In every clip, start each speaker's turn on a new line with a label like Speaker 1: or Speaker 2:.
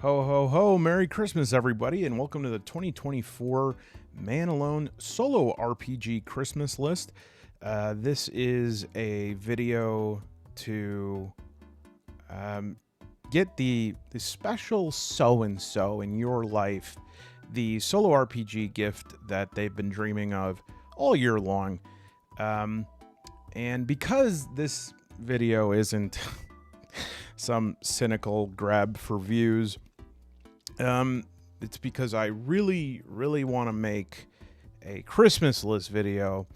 Speaker 1: Ho, ho, ho. Merry Christmas, everybody, and welcome to the 2024 Man Alone Solo RPG Christmas list. This is a video to get the special so-and-so in your life, the Solo RPG gift that they've been dreaming of all year long. And because this video isn't some cynical grab for views, it's because I really want to make a Christmas list video.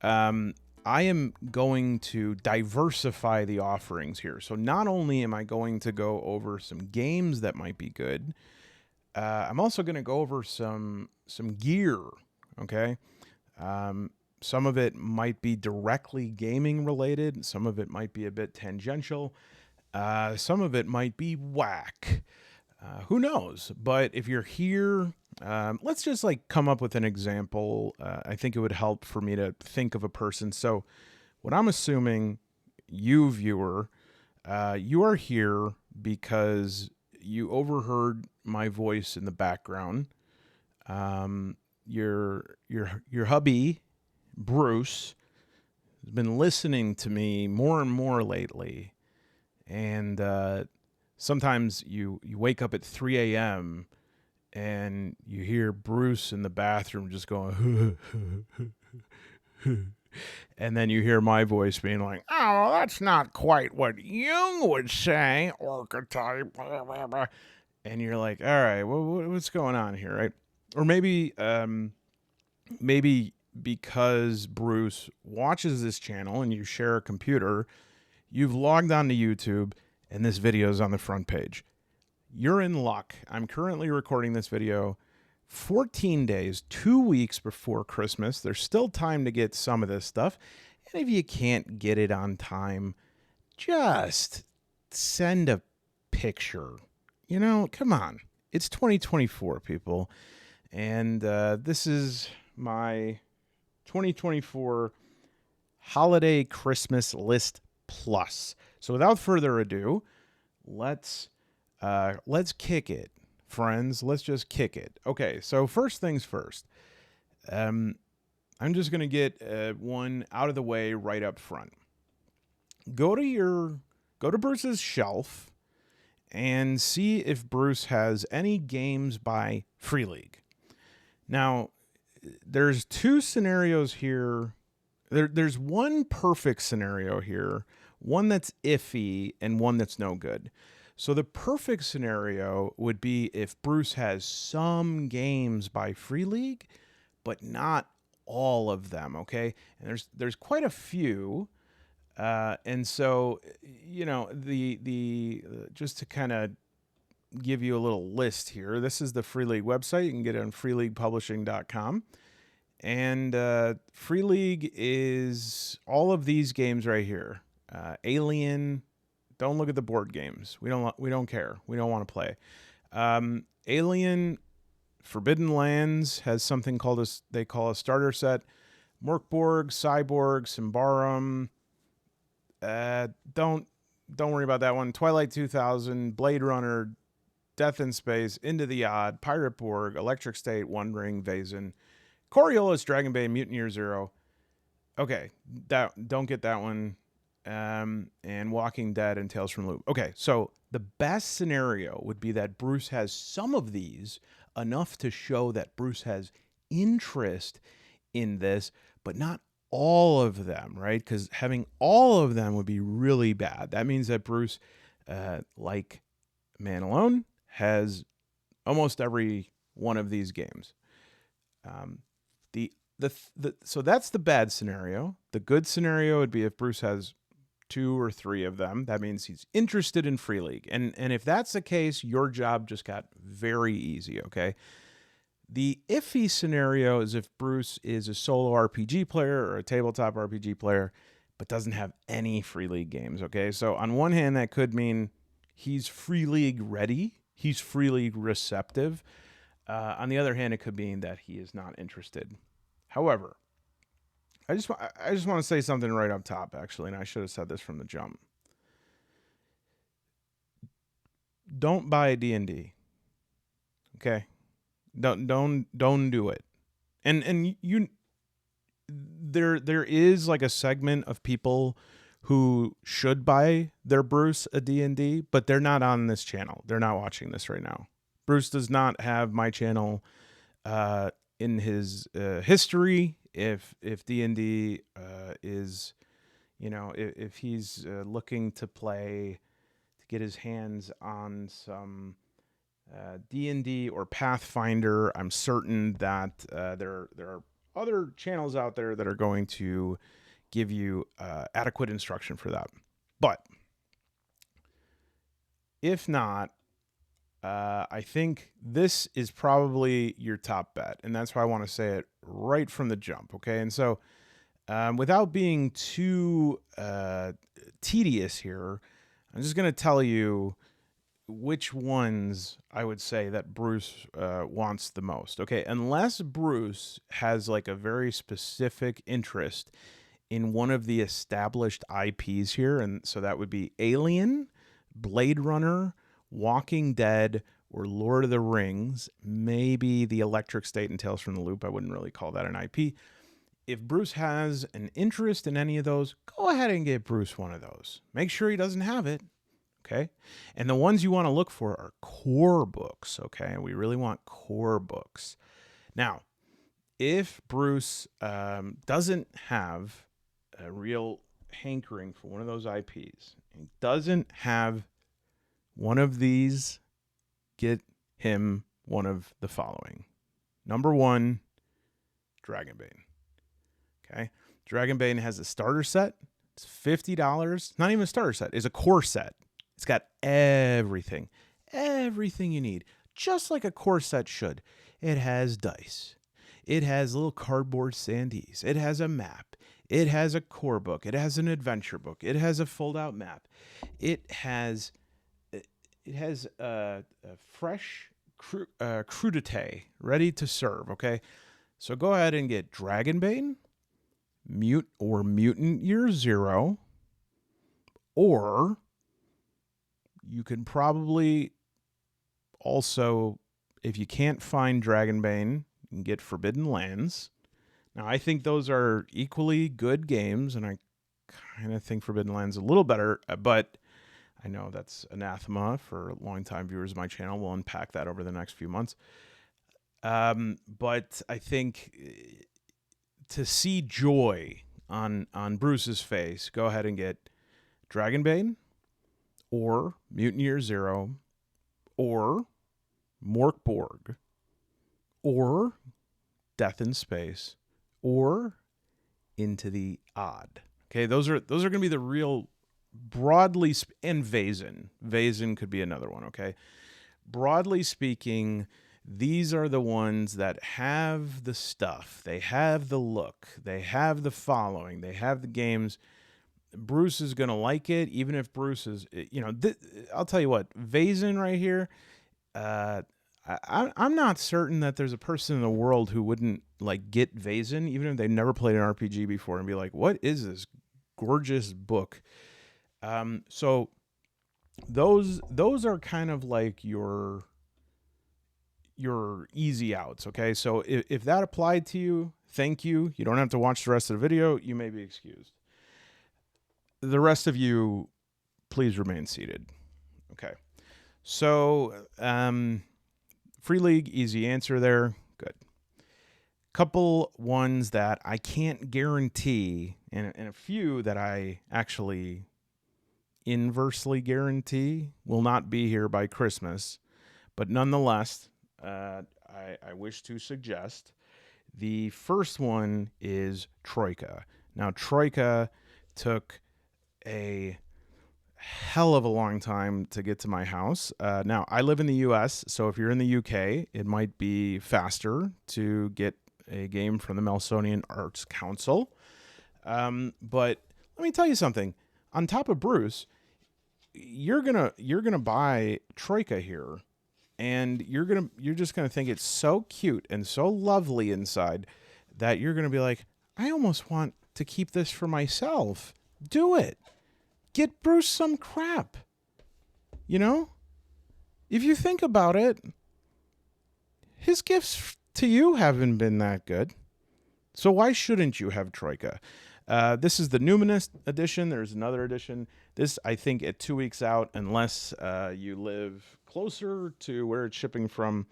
Speaker 1: I am going to diversify the offerings here. So not only am I going to go over some games that might be good, I'm also going to go over some gear, okay? Some of it might be directly gaming related. Some of it might be a bit tangential. Some of it might be whack. Who knows? But if you're here, let's just come up with an example. I think it would help for me to think of a person. So what I'm assuming, you viewer, you are here because you overheard my voice in the background. Your hubby, Bruce, has been listening to me more and more lately. And sometimes you wake up at 3 a.m. and you hear Bruce in the bathroom just going, and then you hear my voice being like, oh, that's not quite what Jung would say, archetype, blah, blah, blah. And you're like, all right, what's going on here, right? Or maybe because Bruce watches this channel and you share a computer, you've logged on to YouTube, and this video is on the front page. You're in luck. I'm currently recording this video 14 days, 2 weeks before Christmas. There's still time to get some of this stuff. And if you can't get it on time, just send a picture. You know, come on. It's 2024, people. And this is my 2024 Holiday Christmas List Plus. So without further ado, let's kick it, friends. Let's just kick it. Okay, so first things first. I'm just gonna get one out of the way right up front. Go to Bruce's shelf and see if Bruce has any games by Free League. Now, there's two scenarios here. There's one perfect scenario here, one that's iffy, and one that's no good. So the perfect scenario would be if Bruce has some games by Free League, but not all of them, okay? And there's quite a few. And so, you know, the just to kind of give you a little list here, this is the Free League website. You can get it on freeleaguepublishing.com. And Free League is all of these games right here. Alien, don't look at the board games. We don't care. We don't want to play. Alien, Forbidden Lands has something they call a starter set. Mörk Borg, Cyborg, Symbaroum. Don't worry about that one. Twilight 2000, Blade Runner, Death in Space, Into the Odd, Pirate Borg, Electric State, One Ring, Vaesen, Coriolis, Dragon Bay, Mutineer Zero. Okay, don't get that one. And Walking Dead and Tales from the Loop. Okay, so the best scenario would be that Bruce has some of these, enough to show that Bruce has interest in this, but not all of them, right? Because having all of them would be really bad. That means that Bruce, like Man Alone, has almost every one of these games. So that's the bad scenario. The good scenario would be if Bruce has 2 or 3 of them. That means he's interested in Free League. And if that's the case, your job just got very easy, okay? The iffy scenario is if Bruce is a solo RPG player or a tabletop RPG player, but doesn't have any Free League games, okay? So on one hand, that could mean he's Free League ready. He's Free League receptive. On the other hand, it could mean that he is not interested. However, I just want to say something right up top, actually, and I should have said this from the jump. Don't buy D&D. Okay, don't do it. And there is like a segment of people who should buy their Bruce a D&D, but they're not on this channel. They're not watching this right now. Bruce does not have my channel in his history. If D&D is, if he's looking to play, to get his hands on some D&D or Pathfinder, I'm certain that there are other channels out there that are going to give you adequate instruction for that. But if not, I think this is probably your top bet, and that's why I want to say it right from the jump, okay? And so without being too tedious here, I'm just going to tell you which ones I would say that Bruce wants the most, okay? Unless Bruce has like a very specific interest in one of the established IPs here, and so that would be Alien, Blade Runner, Walking Dead, or Lord of the Rings, maybe the Electric State and Tales from the Loop. I wouldn't really call that an IP. If Bruce has an interest in any of those, go ahead and get Bruce one of those. Make sure he doesn't have it, okay? And the ones you want to look for are core books, okay? We really want core books. Now, if Bruce doesn't have a real hankering for one of those IPs, and doesn't have one of these, get him one of the following. Number one, Dragonbane. Okay. Dragonbane has a starter set. It's $50. Not even a starter set. It's a core set. It's got everything. Everything you need. Just like a core set should. It has dice. It has little cardboard sandies. It has a map. It has a core book. It has an adventure book. It has a fold-out map. It has a fresh crudité ready to serve, okay? So go ahead and get Dragonbane, Mutant Year Zero, or you can probably also, if you can't find Dragonbane, you can get Forbidden Lands. Now, I think those are equally good games, and I kind of think Forbidden Lands a little better, but I know that's anathema for longtime viewers of my channel. We'll unpack that over the next few months. But I think to see joy on Bruce's face, go ahead and get Dragonbane, or Mutant Year Zero, or Mörk Borg, or Death in Space, or Into the Odd. Okay, those are going to be the real broadly, and Vaesen could be another one, okay? Broadly speaking, these are the ones that have the stuff. They have the look. They have the following. They have the games. Bruce is going to like it, even if Bruce is, I'll tell you what, Vaesen right here, I'm not certain that there's a person in the world who wouldn't like get Vaesen, even if they've never played an RPG before, and be like, what is this gorgeous book? So those are kind of like your easy outs, okay? So if that applied to you, thank you. You don't have to watch the rest of the video. You may be excused. The rest of you, please remain seated. Okay. So, Free League, easy answer there. Good. Couple ones that I can't guarantee, and a few that I actually inversely guarantee will not be here by Christmas. But nonetheless, I wish to suggest the first one is Troika. Now, Troika took a hell of a long time to get to my house. Now, I live in the U.S., so if you're in the U.K., it might be faster to get a game from the Smithsonian Arts Council. But let me tell you something. On top of Bruce, you're gonna buy Troika here, and you're just gonna think it's so cute and so lovely inside that you're gonna be like, I almost want to keep this for myself. Do it. Get Bruce some crap. You know? If you think about it, his gifts to you haven't been that good. So why shouldn't you have Troika? This is the Numinous edition. There's another edition. This, I think, at 2 weeks out, unless you live closer to where it's shipping from,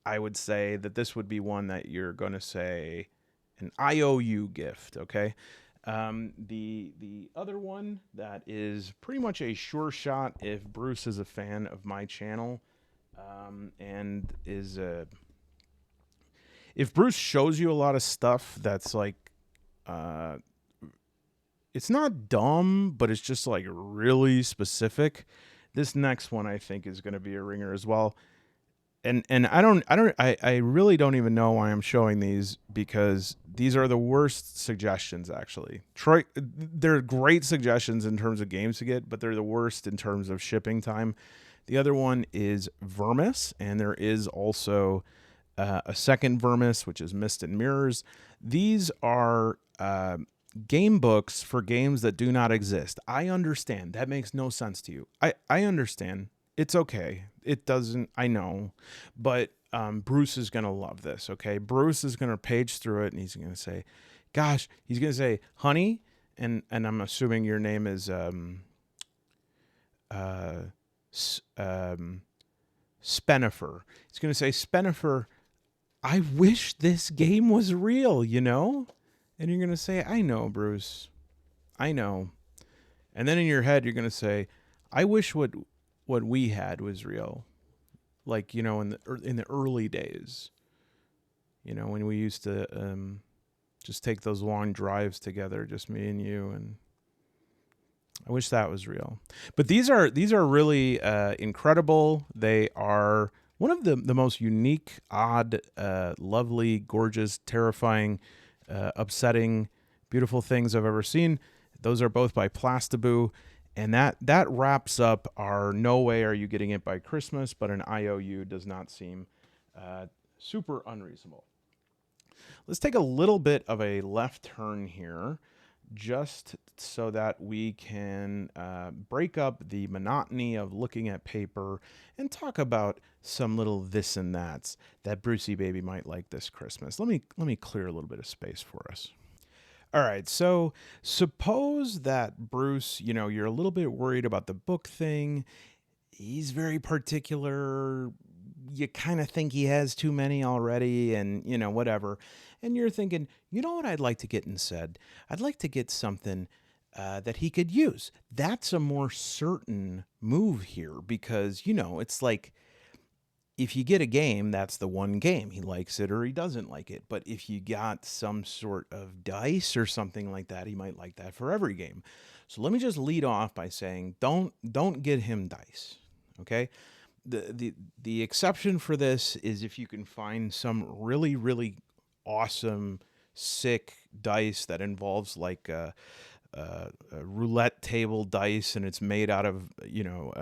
Speaker 1: I would say that this would be one that you're going to say an IOU gift, okay? The other one that is pretty much a sure shot if Bruce is a fan of my channel, and is if Bruce shows you a lot of stuff that's like, it's not dumb, but it's just like really specific. This next one I think is going to be a ringer as well. And I really don't even know why I'm showing these, because these are the worst suggestions actually. They're great suggestions in terms of games to get, but they're the worst in terms of shipping time. The other one is Vermis, and there is also a second Vermis, which is Mist and Mirrors. These are game books for games that do not exist. I understand. That makes no sense to you. I understand. It's okay. It doesn't, I know. But Bruce is going to love this, okay? Bruce is going to page through it, and he's going to say, gosh, he's going to say, honey, and I'm assuming your name is Spenifer. He's going to say, Spenifer, I wish this game was real, you know? And you're going to say, I know, Bruce. I know. And then in your head, you're going to say, I wish what we had was real. Like, you know, in the early days, you know, when we used to just take those long drives together, just me and you, and I wish that was real. But these are really incredible. They are one of the most unique, odd, lovely, gorgeous, terrifying, upsetting, beautiful things I've ever seen. Those are both by Plastaboo. And that wraps up our No Way Are You Getting It by Christmas, but an IOU does not seem super unreasonable. Let's take a little bit of a left turn here, just so that we can break up the monotony of looking at paper and talk about some little this and that's that Brucey baby might like this Christmas. Let me clear a little bit of space for us. All right, so suppose that Bruce, you know, you're a little bit worried about the book thing. He's very particular. You kind of think he has too many already, and, you know, whatever. And you're thinking, you know what I'd like to get instead? I'd like to get something that he could use. That's a more certain move here, because, you know, it's like, if you get a game, that's the one game. He likes it or he doesn't like it. But if you got some sort of dice or something like that, he might like that for every game. So let me just lead off by saying, don't get him dice, okay? The exception for this is if you can find some really, really awesome, sick dice that involves like a roulette table dice, and it's made out of, you know,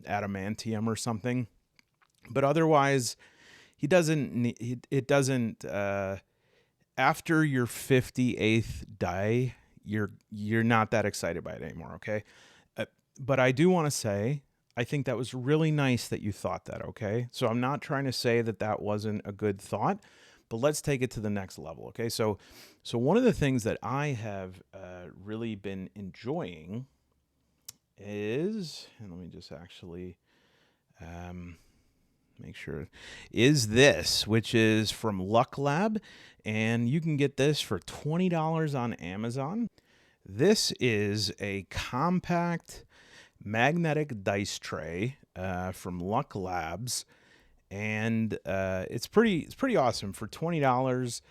Speaker 1: adamantium or something. But otherwise, he doesn't. It doesn't. After your 58th die, you're not that excited by it anymore. Okay, but I do want to say I think that was really nice that you thought that. Okay, so I'm not trying to say that wasn't a good thought, but let's take it to the next level. Okay, so one of the things that I have really been enjoying is, and let me just actually. Make sure, is this, which is from Luck Lab, and you can get this for $20 on Amazon. This is a compact magnetic dice tray from Luck Labs, and it's pretty awesome for $20.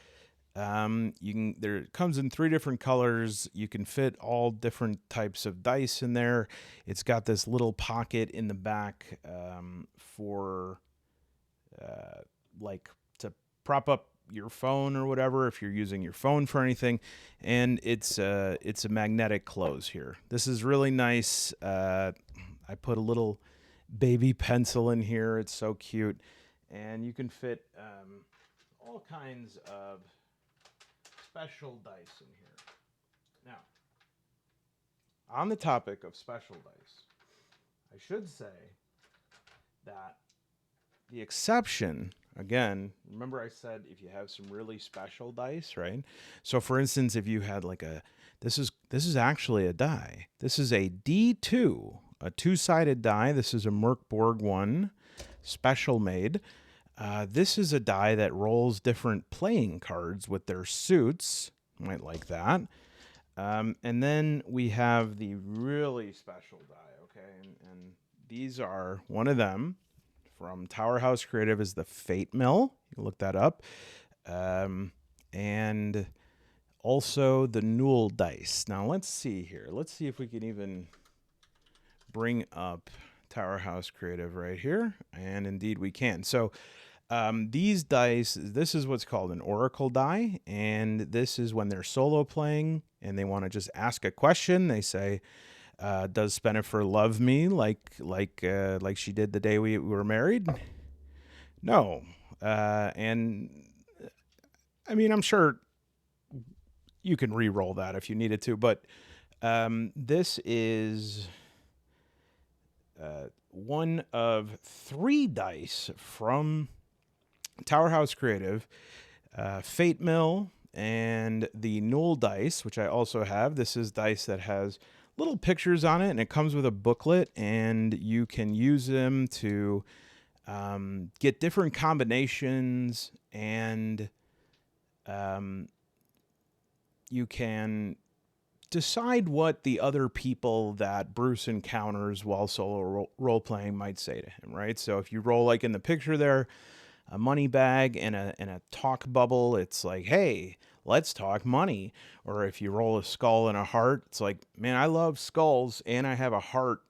Speaker 1: It comes in 3 different colors. You can fit all different types of dice in there. It's got this little pocket in the back for like to prop up your phone or whatever if you're using your phone for anything, and it's a magnetic close here. This is really nice. I put a little baby pencil in here. It's so cute, and you can fit all kinds of special dice in here. Now, on the topic of special dice, I should say that the exception, again, remember I said if you have some really special dice, right? So for instance, if you had like this is actually a die. This is a D2, a two-sided die. This is a Mörk Borg 1, special made. This is a die that rolls different playing cards with their suits. Might like that. And then we have the really special die, okay? And these are, one of them from Tower House Creative is the Fate Mill. You can look that up. And also the Newell dice. Now let's see here. Let's see if we can even bring up Tower House Creative right here. And indeed we can. So these dice, this is what's called an oracle die, and this is when they're solo playing and they want to just ask a question. They say, "Does Spenifer love me like she did the day we were married?" No, and I mean I'm sure you can re-roll that if you needed to, but this is one of 3 dice from Tower House Creative, Fate Mill, and the Newell dice, which I also have. This is dice that has little pictures on it, and it comes with a booklet, and you can use them to get different combinations, and you can decide what the other people that Bruce encounters while solo role-playing might say to him, right? So if you roll like in the picture there, a money bag and a talk bubble, it's like, hey, let's talk money. Or if you roll a skull and a heart, it's like, man, I love skulls and I have a heart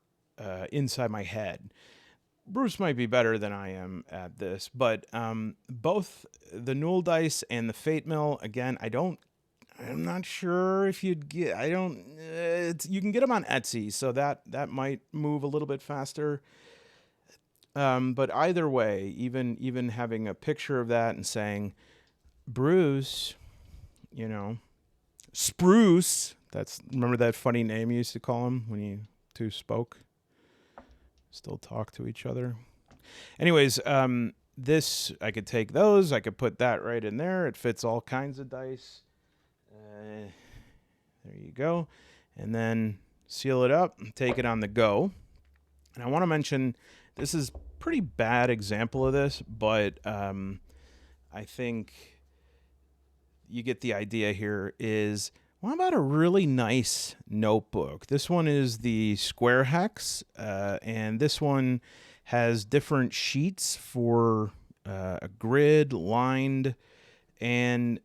Speaker 1: inside my head. Bruce might be better than I am at this, but both the Newell dice and the Fate Mill, again, I'm not sure if you'd get, you can get them on Etsy, so that might move a little bit faster. But either way, even having a picture of that and saying, Bruce, Spruce, remember that funny name you used to call him when you two spoke? Still talk to each other. Anyways, this, I could take those, I could put that right in there. It fits all kinds of dice. There you go. And then seal it up and take it on the go. And I want to mention, this is pretty bad example of this, but I think you get the idea here is, what about a really nice notebook? This one is the Square Hex, and this one has different sheets for a grid, lined, and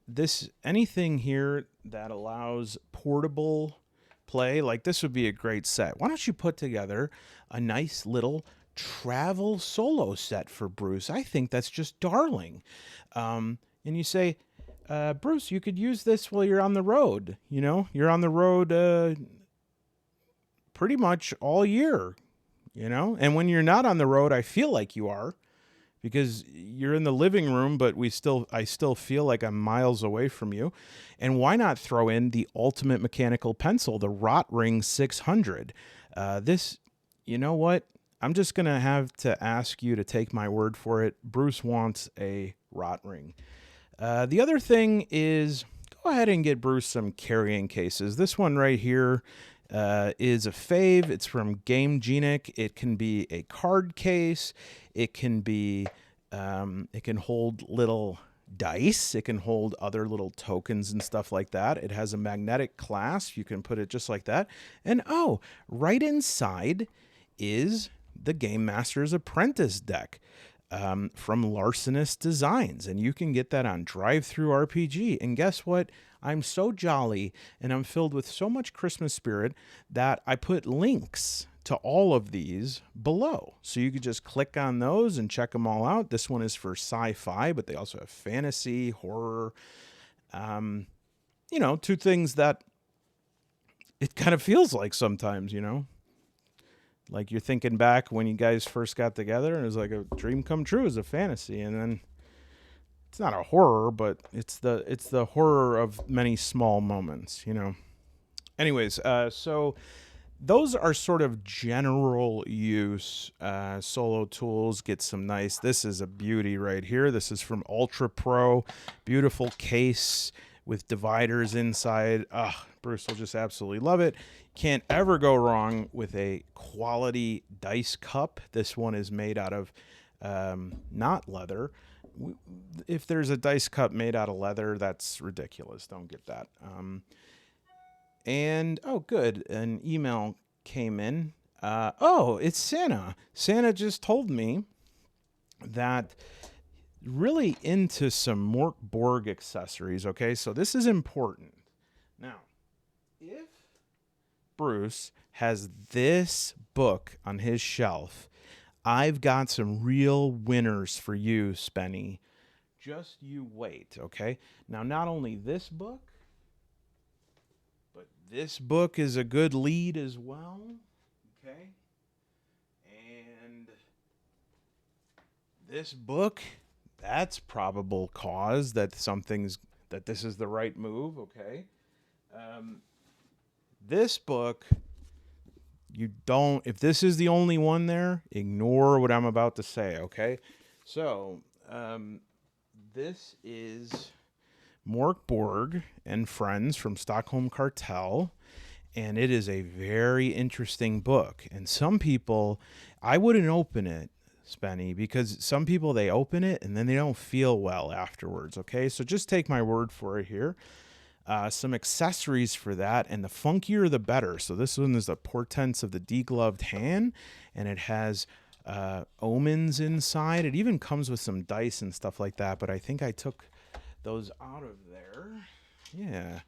Speaker 1: anything here that allows portable play, like this would be a great set. Why don't you put together a nice little travel solo set for Bruce? I think that's just darling. And you say, Bruce, you could use this while you're on the road. You're on the road pretty much all year, and when you're not on the road, I feel like you are, because you're in the living room, but I still feel like I'm miles away from you. And why not throw in the ultimate mechanical pencil, the Rot Ring 600? You know what? I'm just going to have to ask you to take my word for it. Bruce wants a Rot Ring. The other thing is, go ahead and get Bruce some carrying cases. This one right here is a fave. It's from Game Genic. It can be a card case. It can be, it can hold little dice. It can hold other little tokens and stuff like that. It has a magnetic clasp. You can put it just like that. And right inside is the Game Master's Apprentice deck from Larcenous Designs. And you can get that on Drive-Thru RPG. And guess what? I'm so jolly and I'm filled with so much Christmas spirit that I put links to all of these below. So you could just click on those and check them all out. This one is for sci-fi, but they also have fantasy, horror, two things that it kind of feels like sometimes, like you're thinking back when you guys first got together and it was like a dream come true as a fantasy. And then it's not a horror, but it's the horror of many small moments, Anyways, so those are sort of general use solo tools. Get some nice. This is a beauty right here. This is from Ultra Pro. Beautiful case with dividers inside. Bruce will just absolutely love it. Can't ever go wrong with a quality dice cup. This one is made out of not leather. If there's a dice cup made out of leather, that's ridiculous. Don't get that. And, oh, good. An email came in. Oh, it's Santa. Santa just told me that really into some Mörk Borg accessories, okay? So this is important. Now, if Bruce has this book on his shelf, I've got some real winners for you, Spenny. Just you wait, okay? Now, not only this book, but this book is a good lead as well, okay? And this book, that's probable cause that that this is the right move, okay? This book, if this is the only one there, ignore what I'm about to say, okay? So, this is Mörk Borg and Friends from Stockholm Cartel, and it is a very interesting book. And some people, I wouldn't open it, Spenny, because some people, they open it and then they don't feel well afterwards, okay? So just take my word for it here. Some accessories for that, and the funkier the better. So this one is the Portents of the Degloved Hand, and it has omens inside. It even comes with some dice and stuff like that, but I think I took those out of there. Yeah.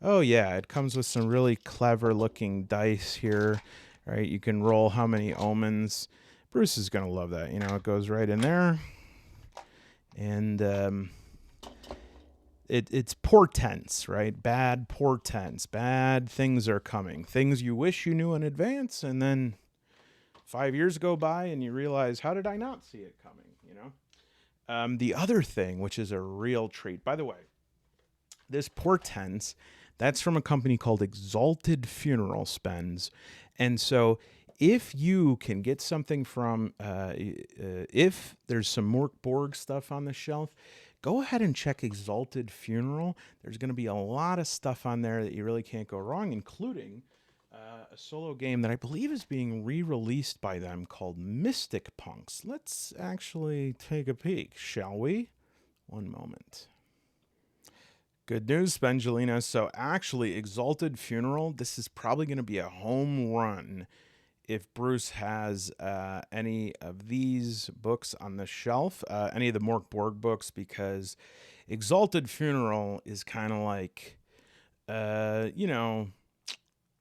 Speaker 1: Oh, yeah, it comes with some really clever looking dice here, right? You can roll how many omens. Bruce is going to love that. You know, it goes right in there. And it's portents, right? Bad portents. Bad things are coming. Things you wish you knew in advance, and then 5 years go by and you realize, how did I not see it coming, you know? The other thing, which is a real treat, by the way, this portents, that's from a company called Exalted Funeral Spends. And so if you can get something from, if there's some Mörk Borg stuff on the shelf, go ahead and check Exalted Funeral. There's going to be a lot of stuff on there that you really can't go wrong, including a solo game that I believe is being re-released by them called Mystic Punks. Let's actually take a peek, shall we? One moment. Good news, Spengelina. So actually, Exalted Funeral, this is probably going to be a home run if Bruce has any of these books on the shelf, any of the Mörk Borg books, because Exalted Funeral is kind of like, you know,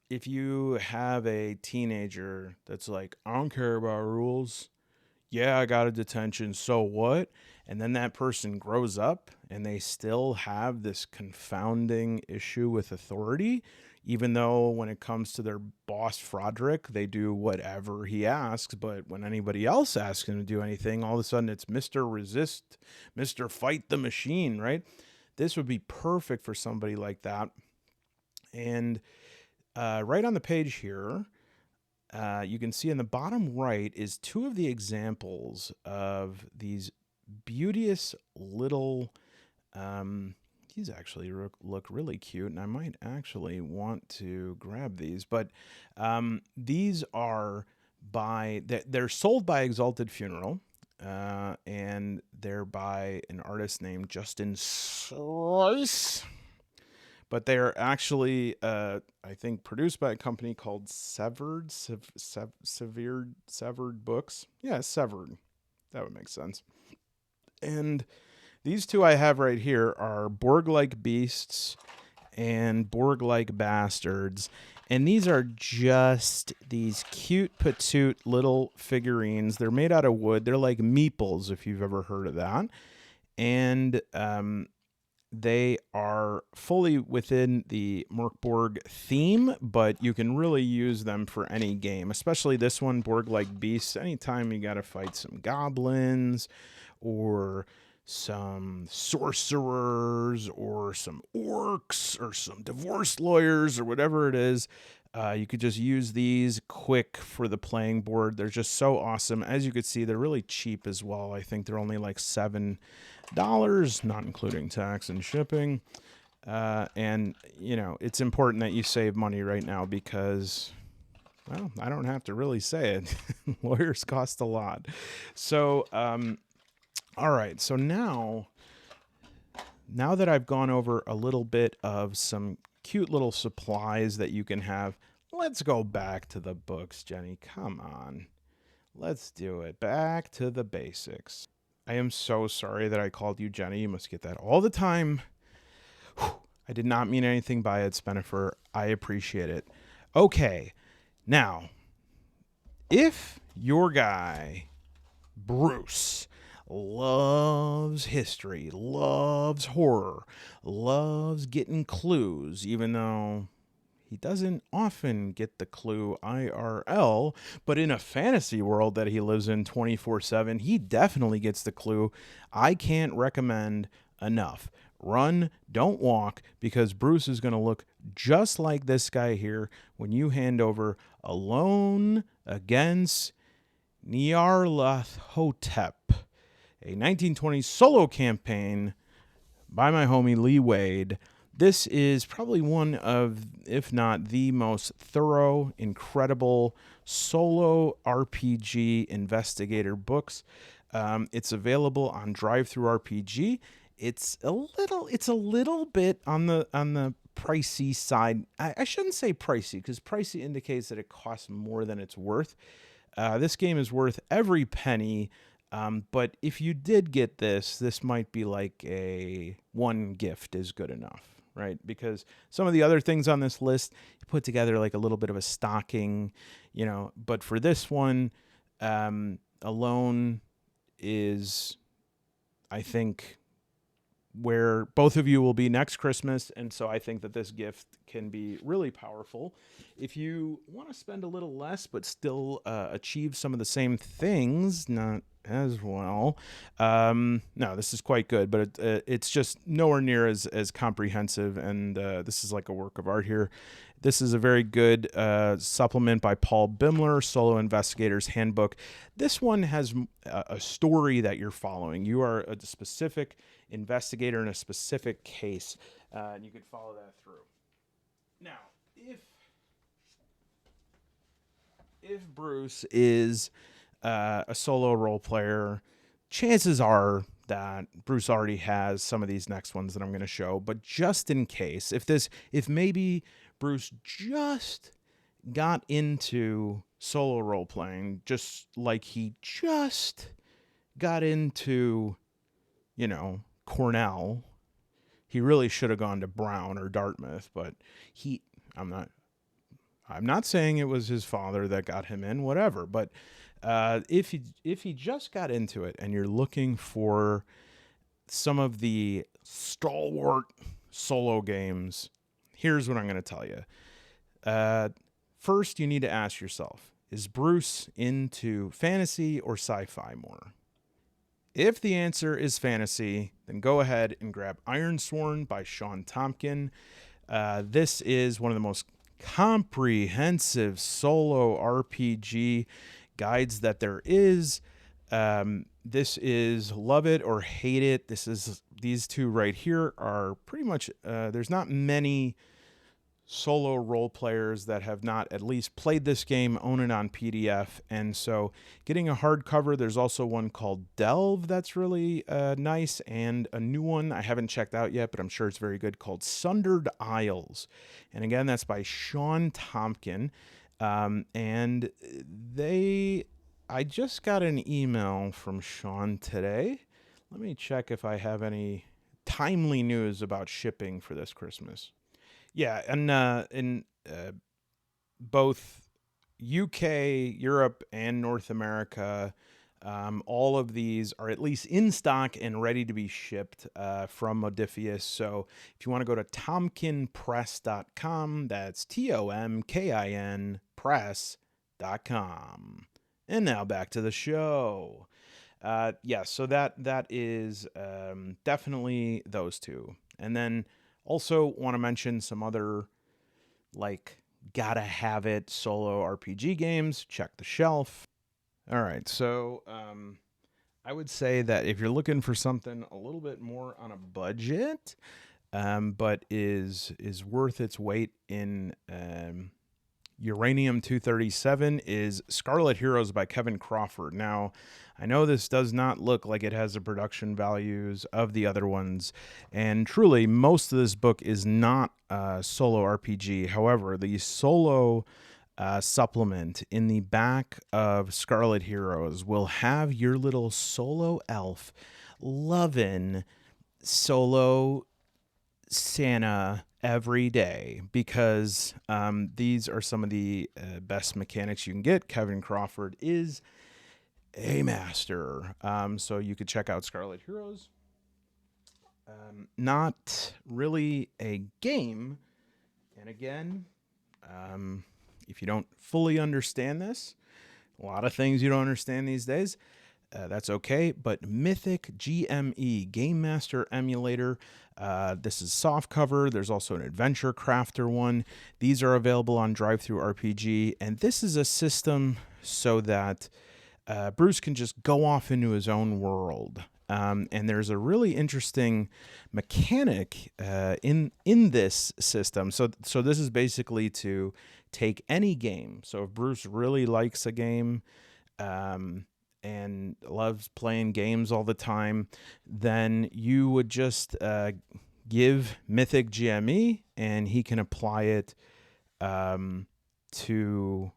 Speaker 1: if you have a teenager that's like, I don't care about rules. Yeah, I got a detention. So what? And then that person grows up and they still have this confounding issue with authority, even though when it comes to their boss, Froderick, they do whatever he asks. But when anybody else asks him to do anything, all of a sudden it's Mr. Resist, Mr. Fight the Machine, right? This would be perfect for somebody like that. And right on the page here, you can see in the bottom right is two of the examples of these beauteous little, these actually look really cute, and I might actually want to grab these, but these are they're sold by Exalted Funeral, and they're by an artist named Justin Slice. But they're actually, I think, produced by a company called Severed Books. Yeah, Severed. That would make sense. And these two I have right here are Borg-like Beasts and Borg-like Bastards. And these are just these cute, petite little figurines. They're made out of wood. They're like meeples, if you've ever heard of that. And they are fully within the Mörk Borg theme, but you can really use them for any game, especially this one, Borg-like Beasts. Anytime you got to fight some goblins or some sorcerers or some orcs or some divorce lawyers or whatever it is. You could just use these quick for the playing board. They're just so awesome. As you could see, they're really cheap as well. I think they're only like $7, not including tax and shipping. And, you know, it's important that you save money right now because, well, I don't have to really say it. Lawyers cost a lot. So, all right. So now that I've gone over a little bit of some cute little supplies that you can have, let's go back to the books, Jenny. Come on. Let's do it. Back to the basics. I am so sorry that I called you Jenny. You must get that all the time. Whew. I did not mean anything by it, Spenifer. I appreciate it. Okay. Now, if your guy, Bruce, loves history, loves horror, loves getting clues, even though he doesn't often get the clue IRL, but in a fantasy world that he lives in 24/7, he definitely gets the clue. I can't recommend enough. Run, don't walk, because Bruce is going to look just like this guy here when you hand over Alone Against Nyarlathotep, a 1920s solo campaign by my homie Lee Wade. This is probably one of, if not the most thorough, incredible solo RPG investigator books. It's available on DriveThruRPG. It's a little bit on the pricey side. I shouldn't say pricey, because pricey indicates that it costs more than it's worth. This game is worth every penny. But if you did get this might be like a one gift is good enough, right? Because some of the other things on this list, you put together like a little bit of a stocking, you know, but for this one, Alone is, I think, where both of you will be next Christmas. And so I think that this gift can be really powerful. If you want to spend a little less, but still achieve some of the same things, not as well. No, this is quite good, but it's just nowhere near as comprehensive. And this is like a work of art here. This is a very good supplement by Paul Bimler, Solo Investigator's Handbook. This one has a story that you're following. You are a specific investigator in a specific case, and you can follow that through. Now, if Bruce is a solo role player, chances are that Bruce already has some of these next ones that I'm going to show. But just in case, if maybe Bruce just got into solo role playing, just like he just got into, you know, Cornell. He really should have gone to Brown or Dartmouth, but I'm not saying it was his father that got him in, whatever. But if he just got into it and you're looking for some of the stalwart solo games, here's what I'm going to tell you. First, you need to ask yourself, is Bruce into fantasy or sci-fi more? If the answer is fantasy, then go ahead and grab Ironsworn by Sean Tompkin. This is one of the most comprehensive solo RPG guides that there is. This is love it or hate it. These two right here are pretty much, there's not many solo role players that have not at least played this game, own it on PDF. And so getting a hardcover, there's also one called Delve that's really nice, and a new one I haven't checked out yet, but I'm sure it's very good, called Sundered Isles. And again, that's by Sean Tompkin. And I just got an email from Sean today. Let me check if I have any timely news about shipping for this Christmas. Yeah, and in both UK, Europe, and North America, all of these are at least in stock and ready to be shipped from Modiphius. So if you want to go to tomkinpress.com, that's TOMKIN press.com. And now back to the show. Yeah, so that is definitely those two. And then also want to mention some other like gotta have it solo RPG games. Check the shelf. All right, so I would say that if you're looking for something a little bit more on a budget, but is worth its weight in Uranium 237, is Scarlet Heroes by Kevin Crawford. Now, I know this does not look like it has the production values of the other ones, and truly, most of this book is not solo RPG. However, the solo supplement in the back of Scarlet Heroes will have your little solo elf loving solo Santa every day, because these are some of the best mechanics you can get. Kevin Crawford is a master. So you could check out Scarlet Heroes. Not really a game. And again, if you don't fully understand this, a lot of things you don't understand these days, that's okay. But Mythic GME, Game Master Emulator. This is soft cover. There's also an Adventure Crafter one. These are available on DriveThruRPG. And this is a system so that Bruce can just go off into his own world. And there's a really interesting mechanic in this system. So this is basically to take any game. So if Bruce really likes a game, and loves playing games all the time, then you would just give Mythic GME, and he can apply it to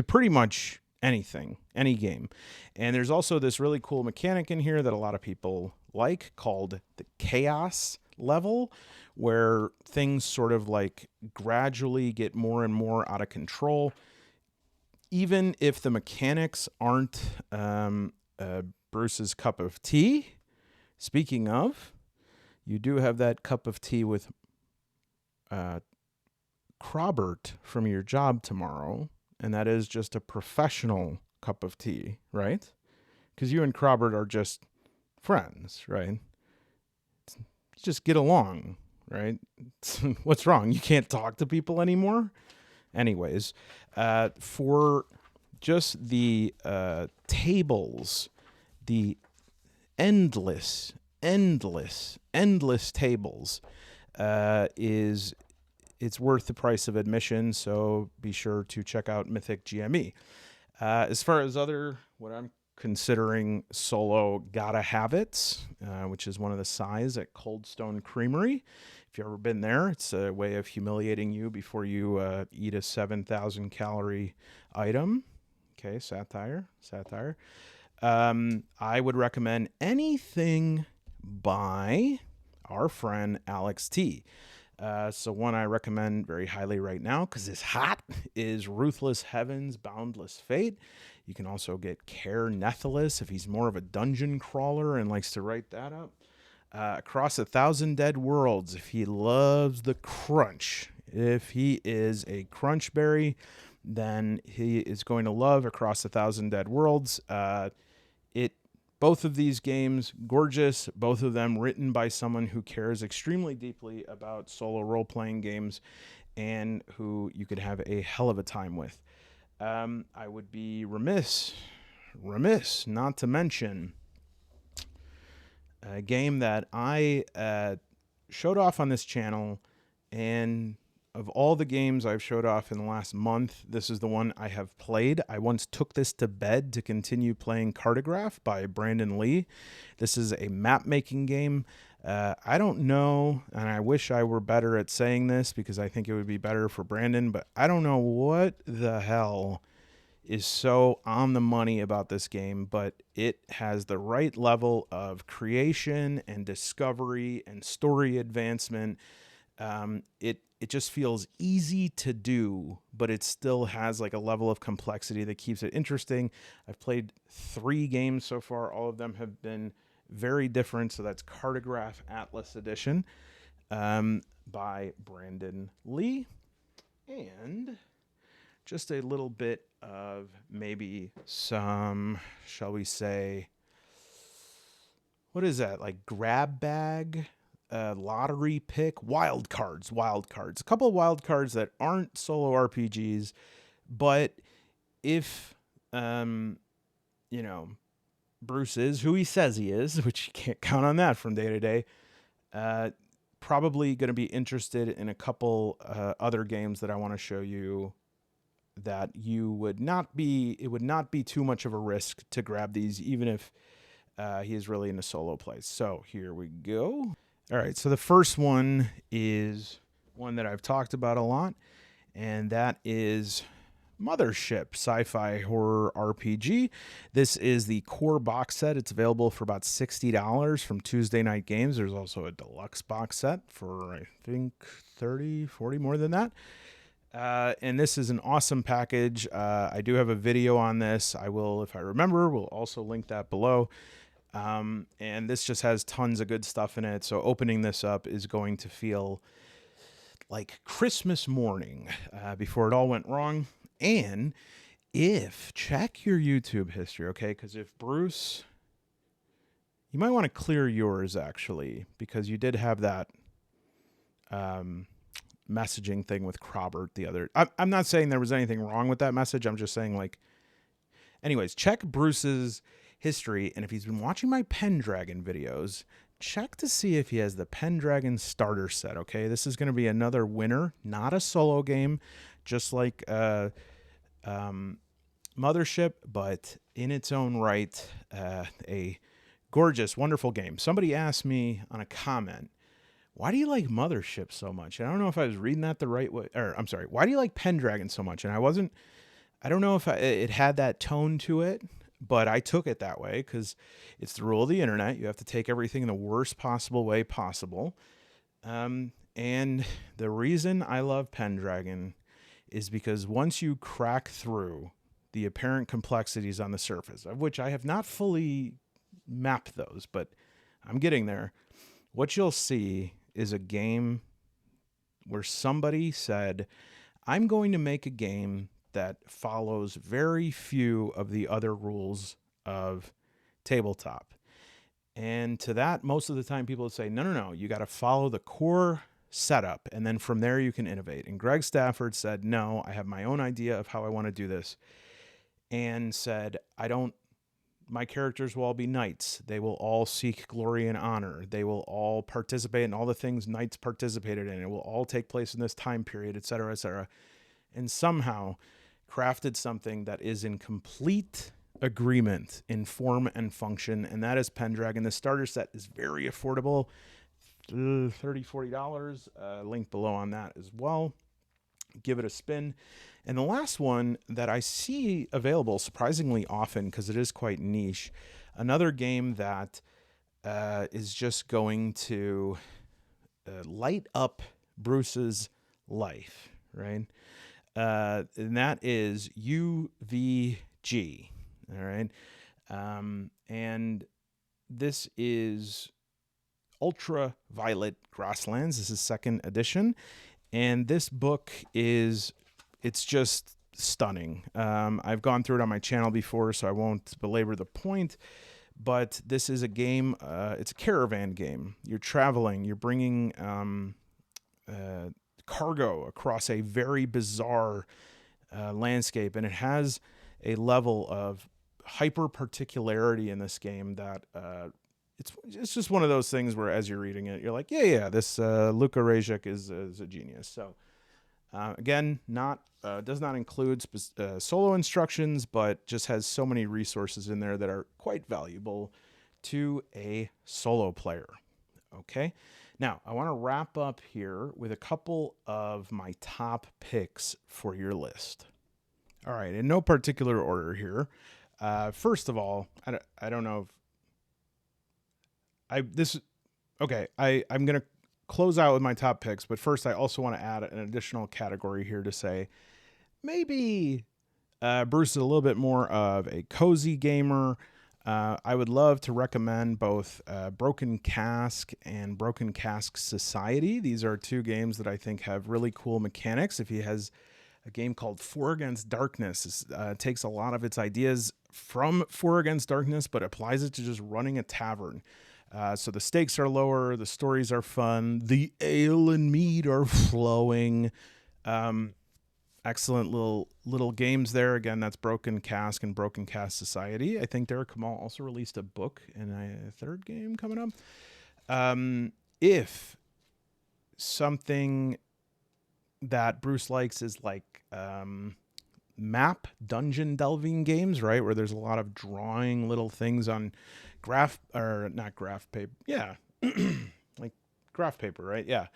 Speaker 1: pretty much anything, any game. And there's also this really cool mechanic in here that a lot of people like called the chaos level, where things sort of like gradually get more and more out of control. Even if the mechanics aren't Bruce's cup of tea. Speaking of, you do have that cup of tea with Crobert from your job tomorrow, and that is just a professional cup of tea, right? Because you and Crobert are just friends, right? Just get along, right? What's wrong? You can't talk to people anymore? Anyways, for just the tables, the endless tables, it's worth the price of admission. So be sure to check out Mythic GME. As far as what I'm considering solo gotta have it, which is one of the size at Cold Stone Creamery. If you've ever been there, it's a way of humiliating you before you eat a 7,000 calorie item. Okay, satire. I would recommend anything by our friend Alex T. So one I recommend very highly right now, because it's hot, is Ruthless Heavens, Boundless Fate. You can also get Care Nethelus if he's more of a dungeon crawler and likes to write that up. Across 1,000 Dead Worlds, if he loves the crunch. If he is a crunchberry, then he is going to love Across 1,000 Dead Worlds. Both of these games, gorgeous, both of them written by someone who cares extremely deeply about solo role-playing games and who you could have a hell of a time with. I would be remiss not to mention a game that I showed off on this channel, and of all the games I've showed off in the last month, this is the one I have played. I once took this to bed to continue playing Cartograph by Brandon Lee. This is a map-making game. I don't know, and I wish I were better at saying this because I think it would be better for Brandon, but I don't know what the hell is so on the money about this game, but it has the right level of creation and discovery and story advancement. It just feels easy to do, but it still has like a level of complexity that keeps it interesting. I've played 3 games so far. All of them have been very different. So that's Cartograph Atlas Edition by Brandon Lee. And just a little bit of maybe some, shall we say, what is that? Like grab bag, lottery pick, wild cards. A couple of wild cards that aren't solo RPGs, but if, you know, Bruce is who he says he is, which you can't count on that from day to day, probably going to be interested in a couple other games that I want to show you that it would not be too much of a risk to grab these, even if he is really into solo plays. So here we go. All right, so the first one is one that I've talked about a lot, and that is Mothership Sci-Fi Horror RPG. This is the core box set. It's available for about $60 from Tuesday Night Games. There's also a deluxe box set for, I think, 30, 40, more than that. And this is an awesome package. I do have a video on this. I will, if I remember, we'll also link that below. And this just has tons of good stuff in it. So opening this up is going to feel like Christmas morning before it all went wrong. And check your YouTube history, okay? Because if Bruce, you might want to clear yours actually, because you did have that messaging thing with Crobert the other. I'm not saying there was anything wrong with that message. I'm just saying, like, anyways, check Bruce's history, and if he's been watching my Pendragon videos, check to see if he has the Pendragon starter set, okay? This is going to be another winner, not a solo game, just like Mothership, but in its own right, a gorgeous, wonderful game. Somebody asked me on a comment, why do you like Mothership so much? And I don't know if I was reading that the right way, or I'm sorry, why do you like Pendragon so much? And I don't know if it had that tone to it, but I took it that way because it's the rule of the internet. You have to take everything in the worst possible way possible. And the reason I love Pendragon is because once you crack through the apparent complexities on the surface, of which I have not fully mapped those, but I'm getting there, what you'll see is a game where somebody said, I'm going to make a game that follows very few of the other rules of tabletop. And to that, most of the time people would say, no, you got to follow the core setup, and then from there you can innovate. And Greg Stafford said, no, I have my own idea of how I want to do this, and said, my characters will all be knights. They will all seek glory and honor. They will all participate in all the things knights participated in. It will all take place in this time period, et cetera, and somehow crafted something that is in complete agreement in form and function, and that is Pendragon. The starter set is very affordable, $30, $40. Link below on that as well. Give it a spin. And the last one that I see available surprisingly often, because it is quite niche, another game that is just going to light up Bruce's life, right? And that is UVG, all right? And this is Ultraviolet Grasslands. This is second edition. And this book it's just stunning. I've gone through it on my channel before, so I won't belabor the point. But this is a game, it's a caravan game. You're traveling, you're bringing cargo across a very bizarre landscape, and it has a level of hyper particularity in this game that it's just one of those things where as you're reading it, you're like, yeah, this Luka Rajek is a genius. So again, does not include solo instructions, but just has so many resources in there that are quite valuable to a solo player. Okay. Now, I want to wrap up here with a couple of my top picks for your list. All right, in no particular order here. First of all, I don't know if I'm going to close out with my top picks, but first I also want to add an additional category here to say maybe Bruce is a little bit more of a cozy gamer. I would love to recommend both Broken Cask and Broken Cask Society. These are two games that I think have really cool mechanics. If he has a game called Four Against Darkness. Takes a lot of its ideas from Four Against Darkness, but applies it to just running a tavern. So the stakes are lower, the stories are fun, the ale and mead are flowing. Excellent little games there. Again, that's Broken Cask and Broken Cask Society. I think Derek Kamal also released a book and a third game coming up. If something that Bruce likes is like map dungeon delving games, right, where there's a lot of drawing little things on not graph paper, yeah, like graph paper, right? Yeah.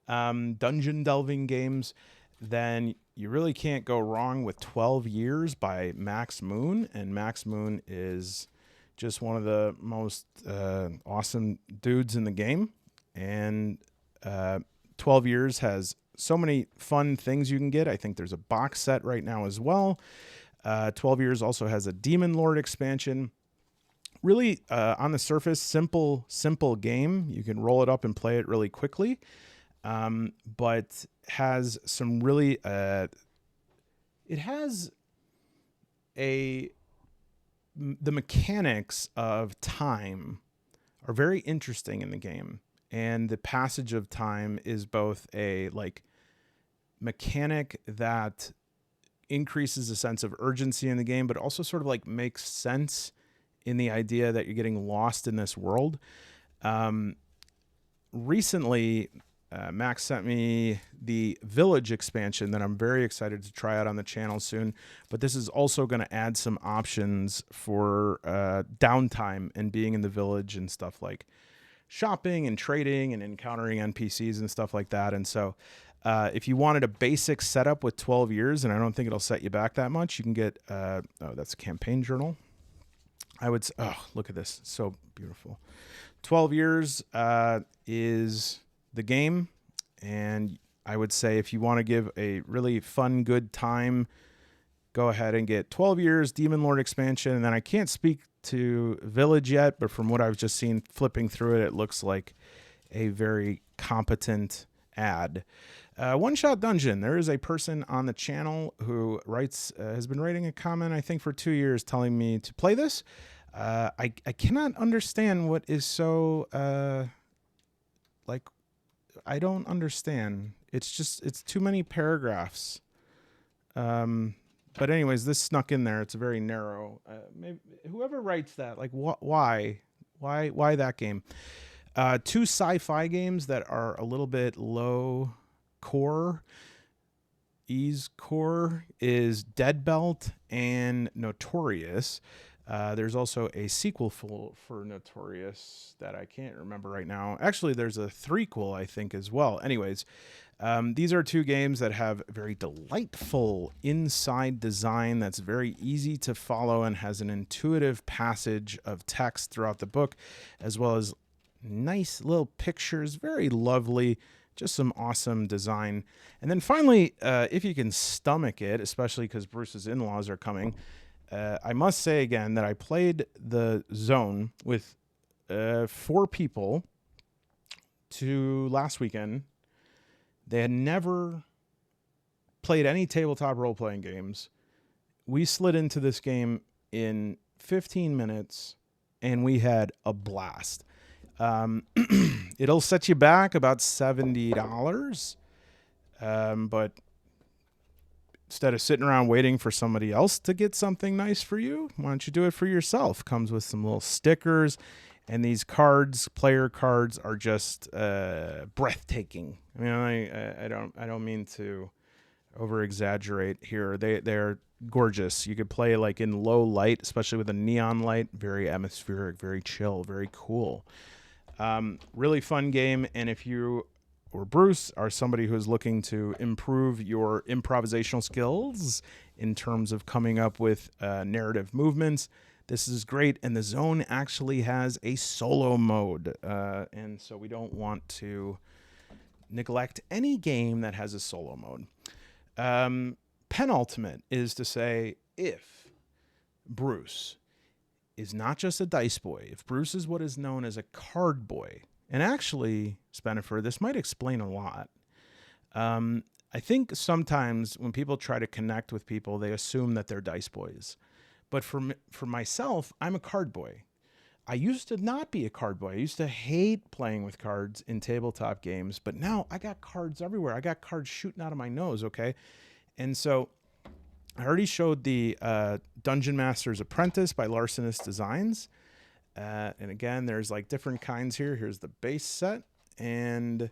Speaker 1: Dungeon delving games, then you really can't go wrong with 12 Years by Max Moon. And Max Moon is just one of the most awesome dudes in the game. And 12 Years has so many fun things you can get. I think there's a box set right now as well. 12 Years also has a Demon Lord expansion. Really, on the surface, simple game. You can roll it up and play it really quickly. But has some really, it has the mechanics of time are very interesting in the game. And the passage of time is both a like mechanic that increases a sense of urgency in the game, but also sort of like makes sense in the idea that you're getting lost in this world. Recently, Max sent me the Village expansion that I'm very excited to try out on the channel soon. But this is also going to add some options for downtime and being in the village and stuff like shopping and trading and encountering NPCs and stuff like that. And so if you wanted a basic setup with 12 Years, and I don't think it'll set you back that much, you can get, oh, that's a campaign journal. I would, oh, look at this. So beautiful. 12 Years is the game. And I would say if you want to give a really fun, good time, go ahead and get 12 Years, Demon Lord expansion. And then I can't speak to Village yet, but from what I've just seen flipping through it, it looks like a very competent ad. One Shot Dungeon. There is a person on the channel who writes, has been writing a comment, I think for 2 years, telling me to play this. I cannot understand what is so, like, I don't understand. It's too many paragraphs. But anyways, this snuck in there. It's a very narrow, maybe whoever writes that, like why that game? Two sci-fi games that are a little bit low core. Ease core is Dead Belt and Notorious. There's also a sequel for Notorious that I can't remember right now. Actually, there's a threequel, I think, as well. Anyways, these are two games that have very delightful inside design that's very easy to follow and has an intuitive passage of text throughout the book, as well as nice little pictures, very lovely, just some awesome design. And then finally, if you can stomach it, especially because Bruce's in-laws are coming, I must say again that I played the Zone with 4 people last weekend. They had never played any tabletop role-playing games. We slid into this game in 15 minutes, and we had a blast. It'll set you back about $70, but instead of sitting around waiting for somebody else to get something nice for you, why don't you do it for yourself? Comes with some little stickers, and these cards, player cards, are just breathtaking. I mean, I don't mean to over exaggerate here. They're gorgeous. You could play like in low light, especially with a neon light. Very atmospheric, very chill, very cool. Really fun game. And if you or Bruce are somebody who is looking to improve your improvisational skills in terms of coming up with narrative movements, this is great. And the Zone actually has a solo mode. And so we don't want to neglect any game that has a solo mode. Penultimate is to say, if Bruce is not just a dice boy, if Bruce is what is known as a card boy, and actually, Spenifer, this might explain a lot. I think sometimes when people try to connect with people, they assume that they're dice boys. But for myself, I'm a card boy. I used to not be a card boy. I used to hate playing with cards in tabletop games, but now I got cards everywhere. I got cards shooting out of my nose, okay? And so I already showed the Dungeon Master's Apprentice by Larcenous Designs. And again, there's like different kinds here. Here's the base set. And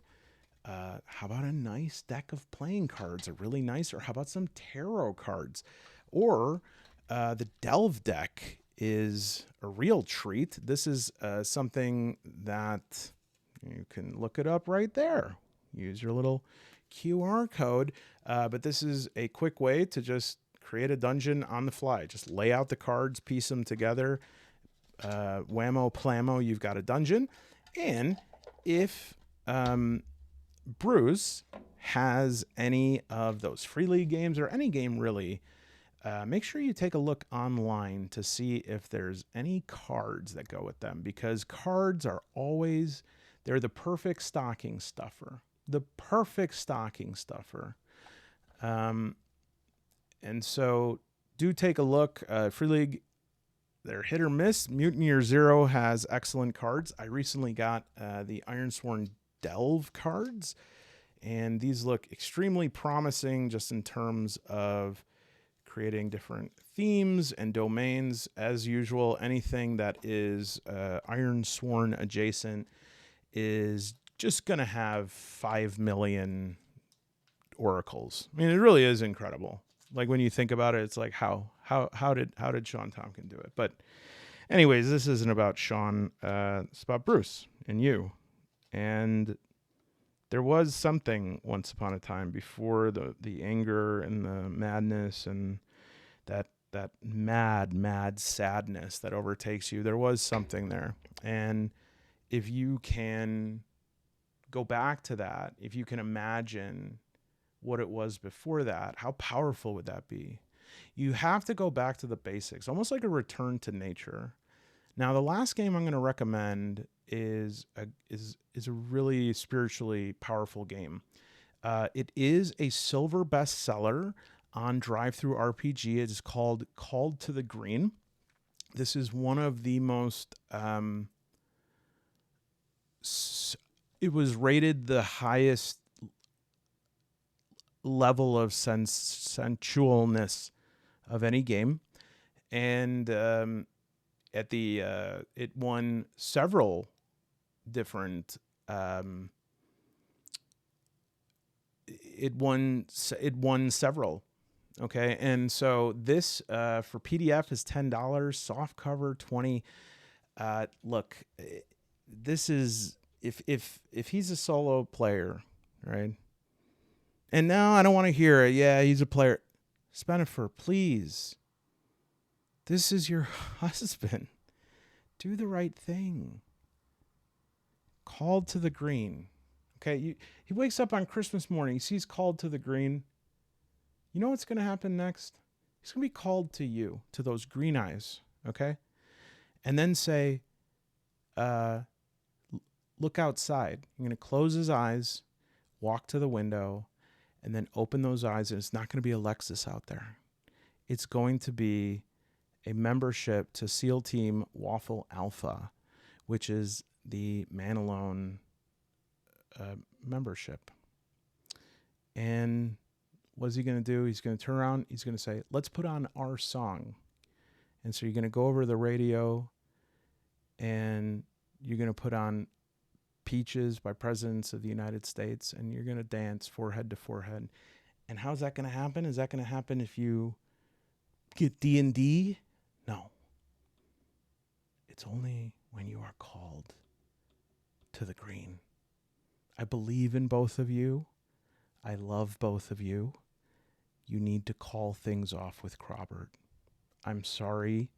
Speaker 1: how about a nice deck of playing cards? A really nice, or how about some tarot cards? Or the Delve deck is a real treat. This is something that you can look it up right there. Use your little QR code. But this is a quick way to just create a dungeon on the fly. Just lay out the cards, piece them together. Whammo plammo, you've got a dungeon. And if Bruce has any of those free league games, or any game really, make sure you take a look online to see if there's any cards that go with them, because cards are always, they're the perfect stocking stuffer. The perfect stocking stuffer. And so do take a look. Free League, they're hit or miss. Mutineer Zero has excellent cards. I recently got the Ironsworn Delve cards, and these look extremely promising just in terms of creating different themes and domains. As usual, anything that is Ironsworn adjacent is just going to have 5 million oracles. I mean, it really is incredible. Like when you think about it, it's like how did Sean Tompkin do it? But anyways, this isn't about Sean. It's about Bruce and you. And there was something once upon a time before the anger and the madness and that mad sadness that overtakes you. There was something there. And if you can go back to that, if you can imagine what it was before that, how powerful would that be? You have to go back to the basics, almost like a return to nature. Now, the last game I'm going to recommend is a really spiritually powerful game. It is a silver bestseller on DriveThruRPG. It is called Called to the Green. This is one of the most it was rated the highest level of sensualness of any game, and it won several different it won several. Okay, and so this for PDF is $10, softcover $20. Look, this is if he's a solo player, right? And now I don't want to hear it. Yeah, he's a player. Spenifer, please. This is your husband. Do the right thing. Called to the Green. Okay, he wakes up on Christmas morning. He sees Called to the Green. You know what's going to happen next? He's going to be called to you, to those green eyes, okay? And then say, look outside. I'm going to close his eyes, walk to the window, and then open those eyes, and it's not going to be Alexis out there. It's going to be a membership to SEAL Team Waffle Alpha, which is the Man Alone membership. And what is he going to do? He's going to turn around. He's going to say, let's put on our song. And so you're going to go over the radio, and you're going to put on Peaches by Presidents of the United States, and you're going to dance forehead to forehead. And how's that going to happen? Is that going to happen if you get D&D? No. It's only when you are called to the green. I believe in both of you. I love both of you. You need to call things off with Crawbert. I'm sorry.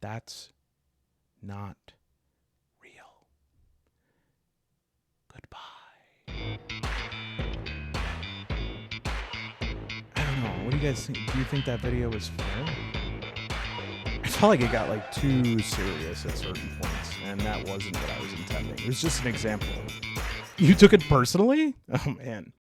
Speaker 1: That's not real. Goodbye. I don't know. What do you guys think? Do you think that video was fair? I felt like it got like too serious at certain points, and that wasn't what I was intending. It was just an example. You took it personally? Oh, man.